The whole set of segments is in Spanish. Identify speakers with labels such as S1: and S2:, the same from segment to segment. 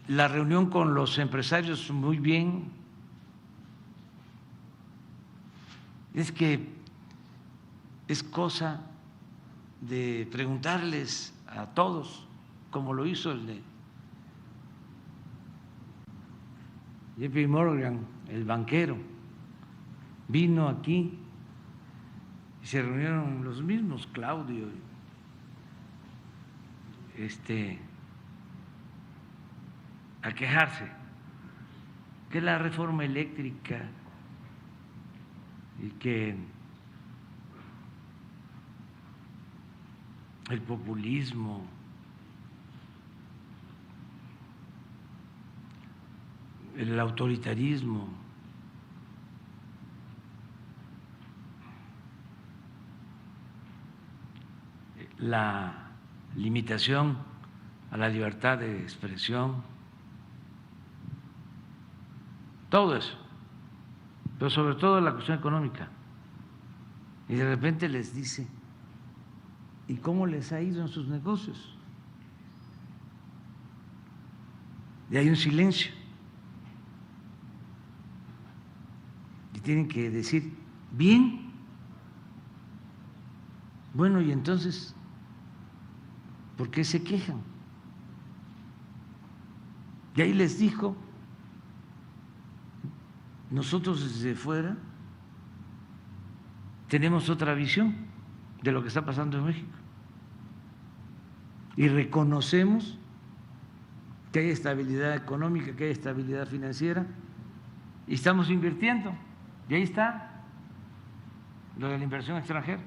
S1: la reunión con los empresarios muy bien. Es que es cosa de preguntarles a todos, como lo hizo el de JP Morgan, el banquero, vino aquí y se reunieron los mismos, Claudio, a quejarse que la reforma eléctrica y que el populismo, el autoritarismo, la limitación a la libertad de expresión, todo eso, pero sobre todo la cuestión económica. Y de repente les dice, ¿y cómo les ha ido en sus negocios? Y hay un silencio. Y tienen que decir, bien. Bueno, y entonces, ¿por qué se quejan? Y ahí les dijo, nosotros desde fuera tenemos otra visión de lo que está pasando en México y reconocemos que hay estabilidad económica, que hay estabilidad financiera y estamos invirtiendo. Y ahí está lo de la inversión extranjera.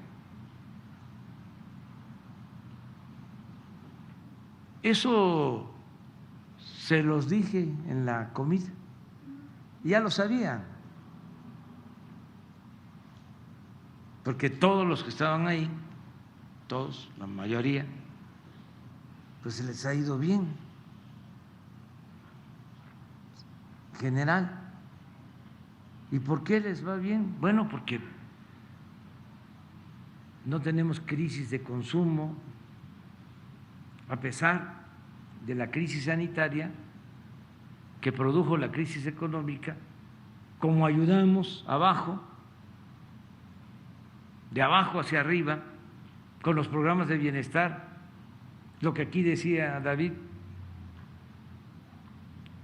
S1: Eso se los dije en la comida, ya lo sabían, porque todos los que estaban ahí, todos, la mayoría, pues se les ha ido bien, en general. ¿Y por qué les va bien? Bueno, porque no tenemos crisis de consumo, a pesar de la crisis sanitaria que produjo la crisis económica, como ayudamos abajo, de abajo hacia arriba, con los programas de bienestar, lo que aquí decía David,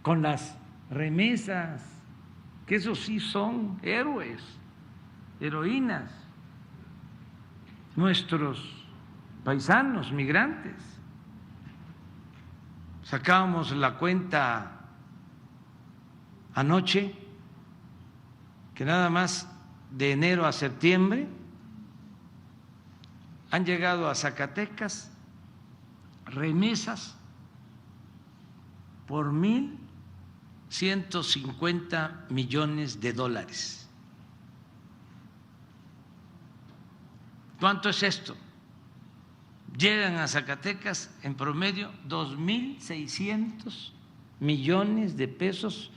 S1: con las remesas, que esos sí son héroes, heroínas, nuestros paisanos migrantes. Sacábamos la cuenta anoche que nada más de enero a septiembre han llegado a Zacatecas remesas por 1,150 millones de dólares. ¿Cuánto es esto? Llegan a Zacatecas en promedio 2,600 millones de pesos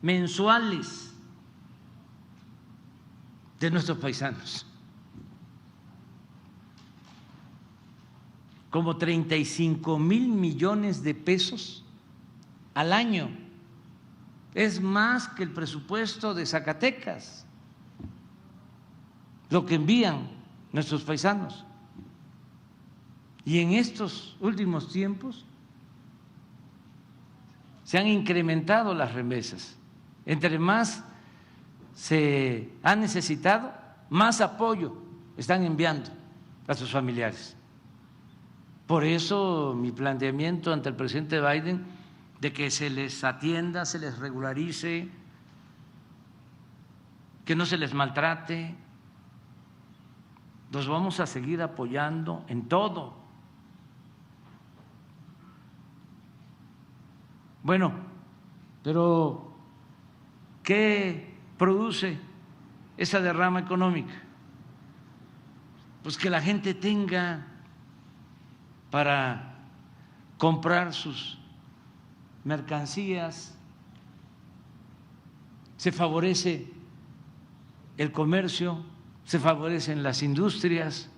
S1: mensuales de nuestros paisanos, como 35,000 millones de pesos al año. Es más que el presupuesto de Zacatecas, lo que envían nuestros paisanos. Y en estos últimos tiempos se han incrementado las remesas. Entre más se ha necesitado, más apoyo están enviando a sus familiares. Por eso mi planteamiento ante el presidente Biden de que se les atienda, se les regularice, que no se les maltrate. Los vamos a seguir apoyando en todo. Bueno, pero ¿qué produce esa derrama económica? Pues que la gente tenga para comprar sus mercancías, se favorece el comercio, se favorecen las industrias.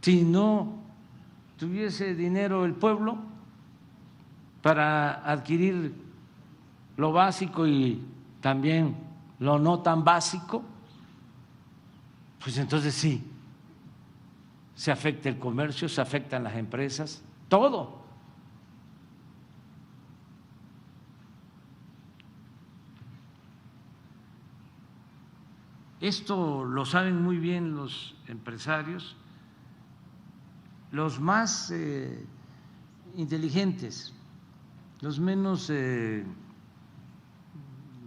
S1: Si no tuviese dinero el pueblo, para adquirir lo básico y también lo no tan básico, pues entonces sí, se afecta el comercio, se afectan las empresas, todo. Esto lo saben muy bien los empresarios, los más inteligentes, los menos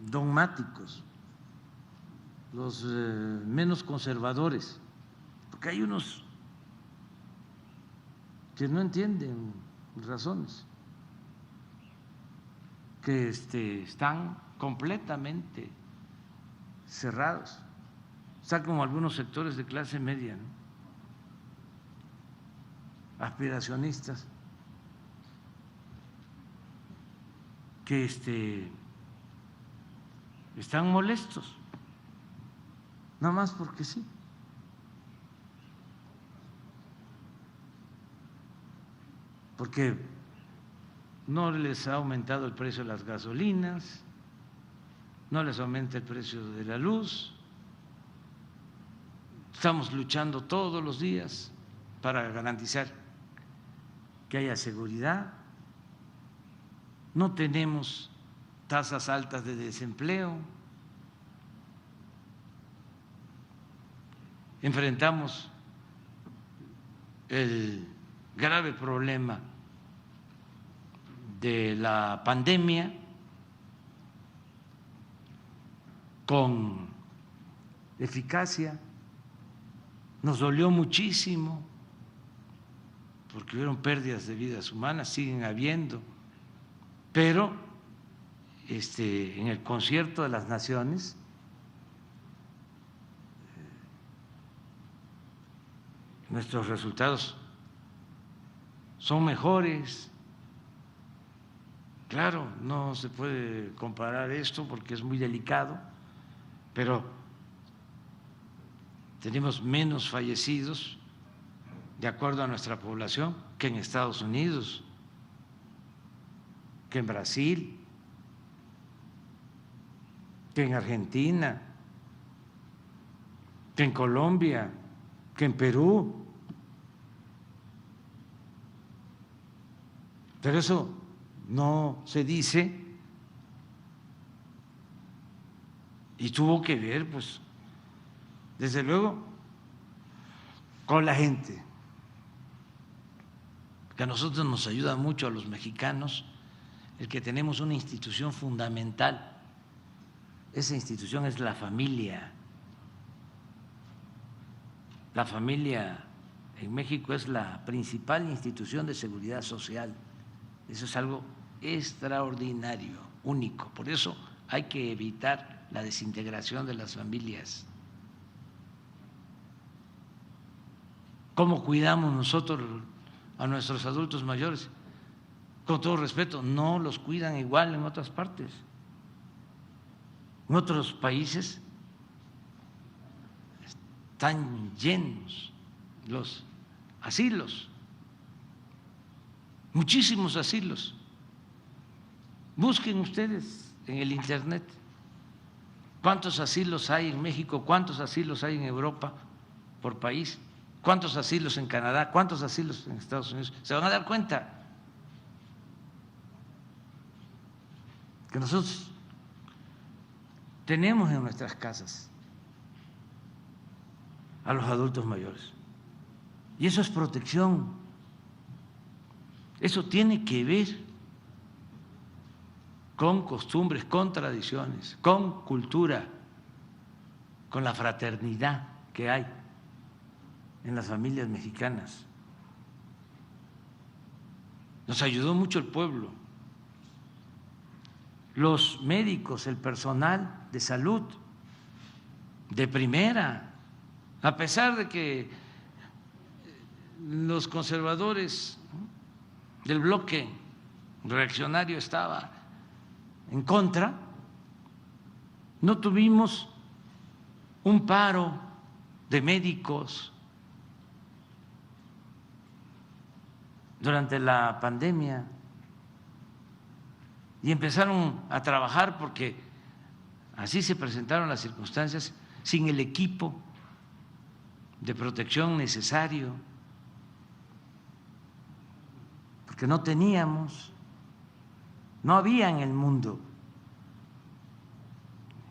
S1: dogmáticos, los menos conservadores, porque hay unos que no entienden razones, que están completamente cerrados. Están como algunos sectores de clase media, ¿no? Aspiracionistas, que están molestos, nada más porque sí. Porque no les ha aumentado el precio de las gasolinas, no les aumenta el precio de la luz. Estamos luchando todos los días para garantizar que haya seguridad. No tenemos tasas altas de desempleo. Enfrentamos el grave problema de la pandemia con eficacia. Nos dolió muchísimo porque hubieron pérdidas de vidas humanas, siguen habiendo, pero en el concierto de las naciones nuestros resultados son mejores. Claro, no se puede comparar esto porque es muy delicado, pero tenemos menos fallecidos de acuerdo a nuestra población que en Estados Unidos, que en Brasil, que en Argentina, que en Colombia, que en Perú. Pero eso no se dice y tuvo que ver, pues, desde luego, con la gente, que a nosotros nos ayuda mucho, a los mexicanos, el que tenemos una institución fundamental. Esa institución es la familia. La familia en México es la principal institución de seguridad social. Eso es algo extraordinario, único. Por eso hay que evitar la desintegración de las familias. ¿Cómo cuidamos nosotros a nuestros adultos mayores? Con todo respeto, no los cuidan igual en otras partes. En otros países están llenos los asilos, muchísimos asilos. Busquen ustedes en el internet cuántos asilos hay en México, cuántos asilos hay en Europa por país, cuántos asilos en Canadá, cuántos asilos en Estados Unidos. Se van a dar cuenta que nosotros tenemos en nuestras casas a los adultos mayores. Y eso es protección. Eso tiene que ver con costumbres, con tradiciones, con cultura, con la fraternidad que hay en las familias mexicanas. Nos ayudó mucho el pueblo, los médicos, el personal de salud de primera, a pesar de que los conservadores del bloque reaccionario estaba en contra, no tuvimos un paro de médicos durante la pandemia. y empezaron a trabajar porque así se presentaron las circunstancias, sin el equipo de protección necesario, porque no teníamos, no había en el mundo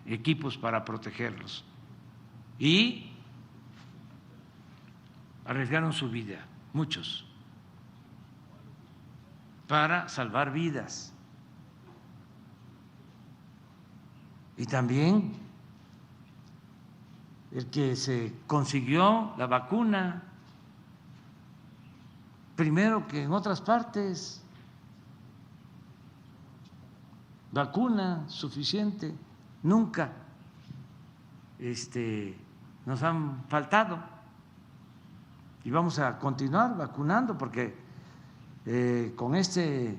S1: equipos para protegerlos y arriesgaron su vida, muchos, para salvar vidas. Y también el que se consiguió la vacuna, primero que en otras partes, vacuna suficiente, nunca nos han faltado y vamos a continuar vacunando porque con este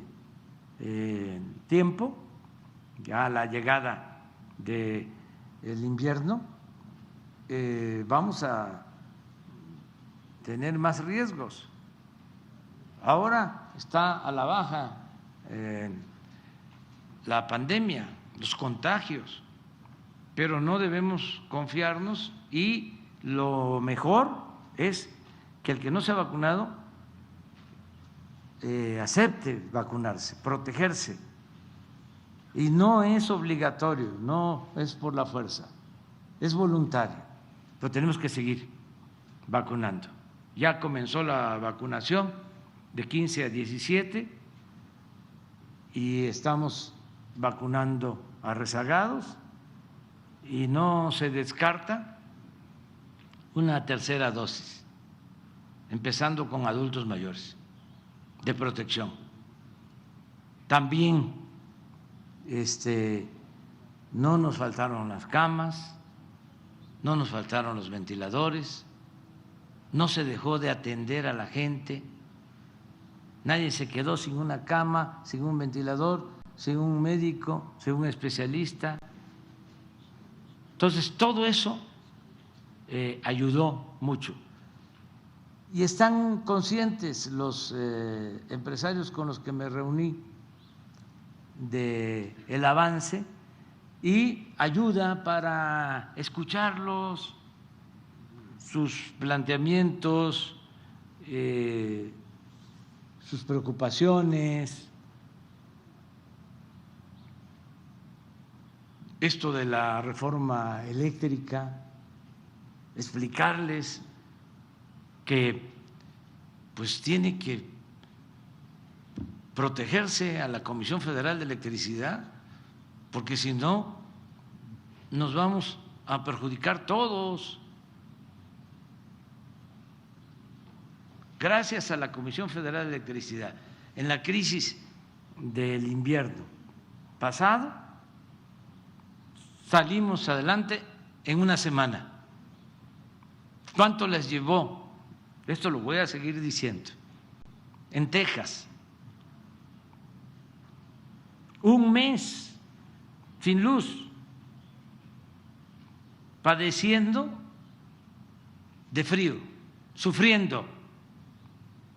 S1: tiempo, ya la llegada del invierno, vamos a tener más riesgos. Ahora está a la baja la pandemia, los contagios, pero no debemos confiarnos y lo mejor es que el que no se ha vacunado acepte vacunarse, protegerse. Y no es obligatorio, no es por la fuerza, es voluntario, pero tenemos que seguir vacunando. Ya comenzó la vacunación de 15 a 17 y estamos vacunando a rezagados y no se descarta una tercera dosis, empezando con adultos mayores, de protección. También no nos faltaron las camas, no nos faltaron los ventiladores, no se dejó de atender a la gente, nadie se quedó sin una cama, sin un ventilador, sin un médico, sin un especialista. Entonces, todo eso ayudó mucho. Y están conscientes los empresarios con los que me reuní del avance y ayuda para escucharlos, sus planteamientos, sus preocupaciones. Esto de la reforma eléctrica, explicarles que pues tiene que protegerse a la Comisión Federal de Electricidad, porque si no nos vamos a perjudicar todos. Gracias a la Comisión Federal de Electricidad, en la crisis del invierno pasado, salimos adelante en una semana. ¿Cuánto les llevó? Esto lo voy a seguir diciendo. En Texas, un mes sin luz, padeciendo de frío, sufriendo.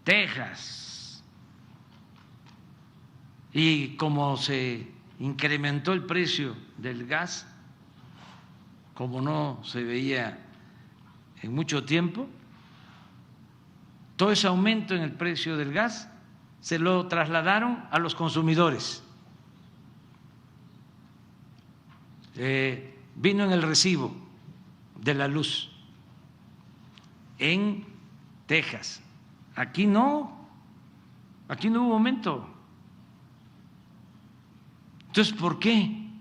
S1: Texas. Y como se incrementó el precio del gas, como no se veía en mucho tiempo, todo ese aumento en el precio del gas se lo trasladaron a los consumidores. Vino en el recibo de la luz en Texas. Aquí no hubo aumento. Entonces, ¿por qué?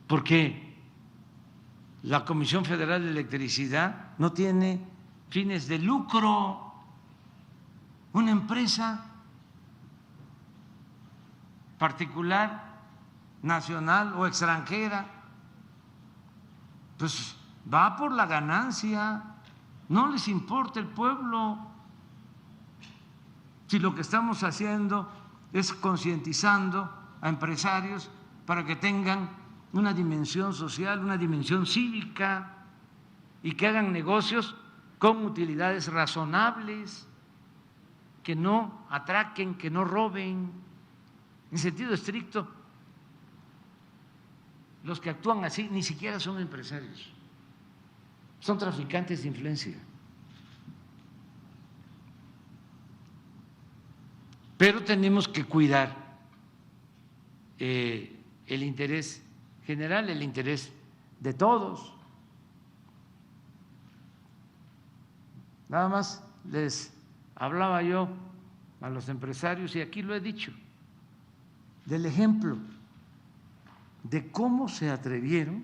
S1: Porque la Comisión Federal de Electricidad no tiene fines de lucro. Una empresa particular, nacional o extranjera, pues va por la ganancia, no les importa el pueblo. Si lo que estamos haciendo es concientizando a empresarios para que tengan una dimensión social, una dimensión cívica y que hagan negocios con utilidades razonables, que no atraquen, que no roben. En sentido estricto, los que actúan así ni siquiera son empresarios, son traficantes de influencia. Pero tenemos que cuidar el interés general, el interés de todos. Nada más les hablaba yo a los empresarios, y aquí lo he dicho, del ejemplo de cómo se atrevieron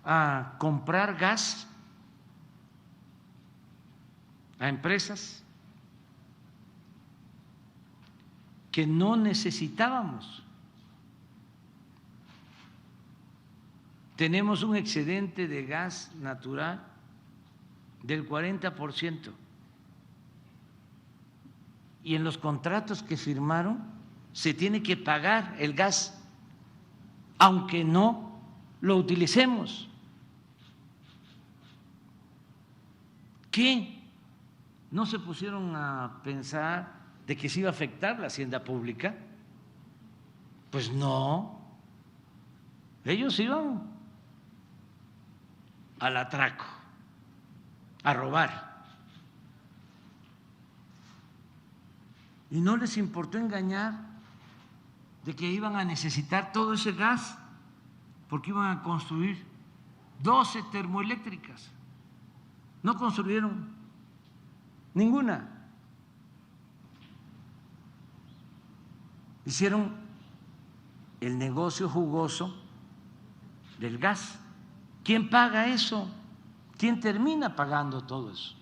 S1: a comprar gas a empresas que no necesitábamos. Tenemos un excedente de gas natural del 40%. Y en los contratos que firmaron se tiene que pagar el gas, aunque no lo utilicemos. ¿Qué? ¿No se pusieron a pensar de que se iba a afectar la hacienda pública? Pues no. Ellos iban al atraco, a robar. Y no les importó engañar de que iban a necesitar todo ese gas, porque iban a construir 12 termoeléctricas. No construyeron ninguna. Hicieron el negocio jugoso del gas. ¿Quién paga eso? ¿Quién termina pagando todo eso?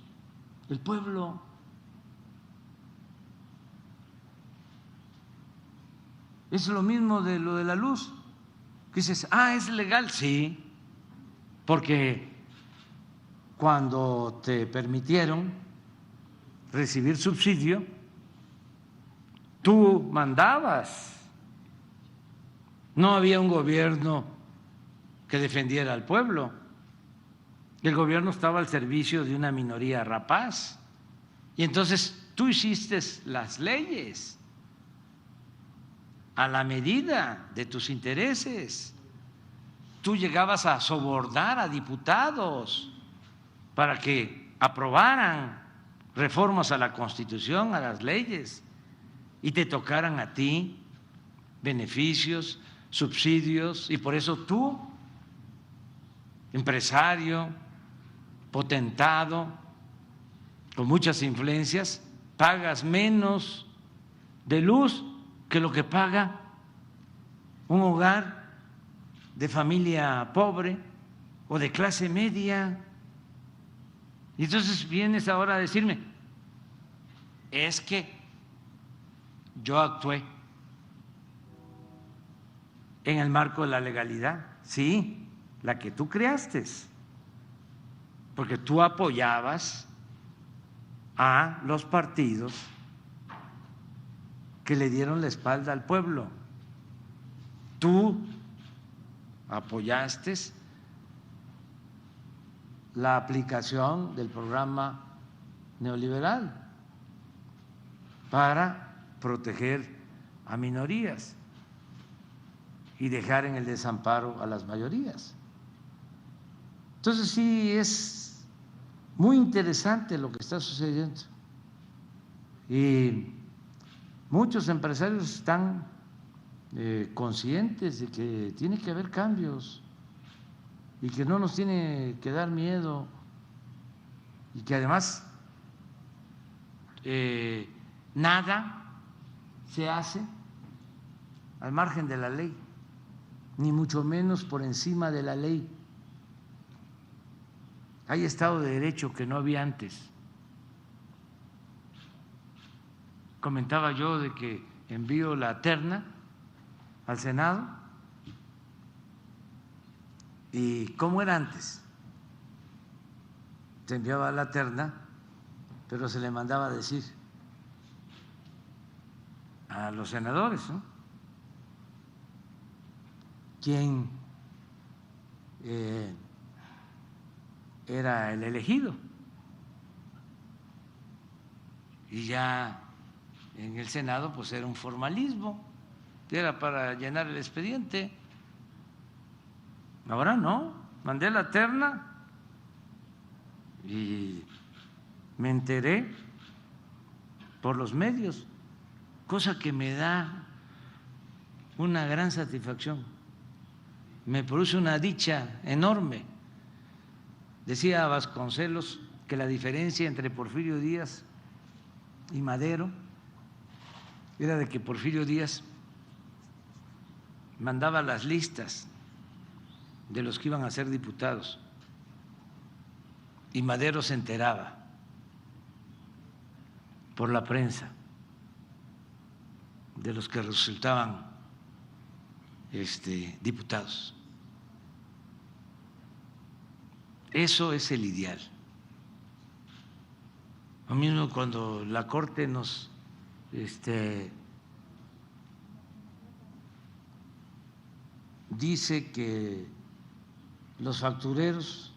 S1: El pueblo. Es lo mismo de lo de la luz. Que dices, ¿es legal? Sí, porque cuando te permitieron recibir subsidio, tú mandabas. No había un gobierno que defendiera al pueblo. El gobierno estaba al servicio de una minoría rapaz. Y entonces tú hiciste las leyes a la medida de tus intereses. Tú llegabas a sobornar a diputados para que aprobaran reformas a la Constitución, a las leyes, y te tocaran a ti beneficios, subsidios, y por eso tú, empresario, potentado, con muchas influencias, pagas menos de luz que lo que paga un hogar de familia pobre o de clase media. Y entonces vienes ahora a decirme, es que yo actué en el marco de la legalidad. Sí, la que tú creaste, porque tú apoyabas a los partidos que le dieron la espalda al pueblo. Tú apoyaste la aplicación del programa neoliberal para proteger a minorías y dejar en el desamparo a las mayorías. Entonces sí es muy interesante lo que está sucediendo y muchos empresarios están conscientes de que tiene que haber cambios y que no nos tiene que dar miedo y que además nada se hace al margen de la ley, ni mucho menos por encima de la ley. Hay Estado de Derecho que no había antes. Comentaba yo de que envío la terna al Senado y ¿cómo era antes? Se enviaba la terna, pero se le mandaba a decir a los senadores, ¿no?, quién era el elegido. Y ya en el Senado pues era un formalismo, era para llenar el expediente. Ahora no, mandé la terna y me enteré por los medios, cosa que me da una gran satisfacción, me produce una dicha enorme. Decía Vasconcelos que la diferencia entre Porfirio Díaz y Madero era de que Porfirio Díaz mandaba las listas de los que iban a ser diputados y Madero se enteraba por la prensa de los que resultaban diputados. Eso es el ideal. Lo mismo cuando la Corte nos dice que los factureros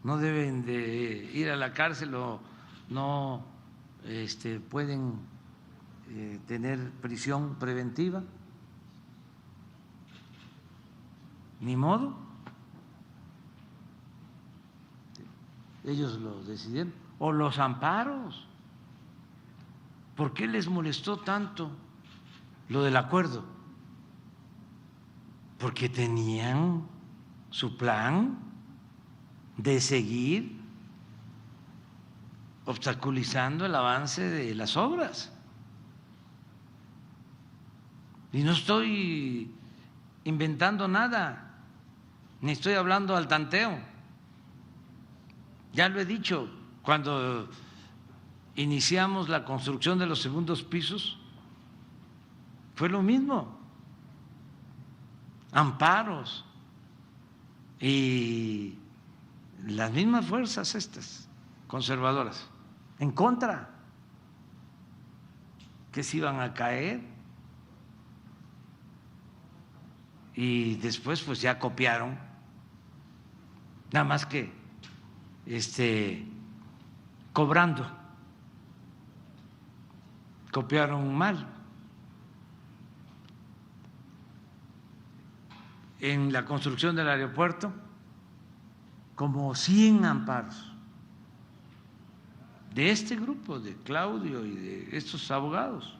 S1: no deben de ir a la cárcel o no pueden tener prisión preventiva. Ni modo, ellos lo decidieron. O los amparos. ¿Por qué les molestó tanto lo del acuerdo? Porque tenían su plan de seguir obstaculizando el avance de las obras. Y no estoy inventando nada, ni estoy hablando al tanteo. Ya lo he dicho, cuando iniciamos la construcción de los segundos pisos, fue lo mismo, amparos y las mismas fuerzas estas conservadoras en contra, que se iban a caer, y después pues ya copiaron, nada más que cobrando, copiaron mal. En la construcción del aeropuerto, como 100 amparos de este grupo, de Claudio y de estos abogados,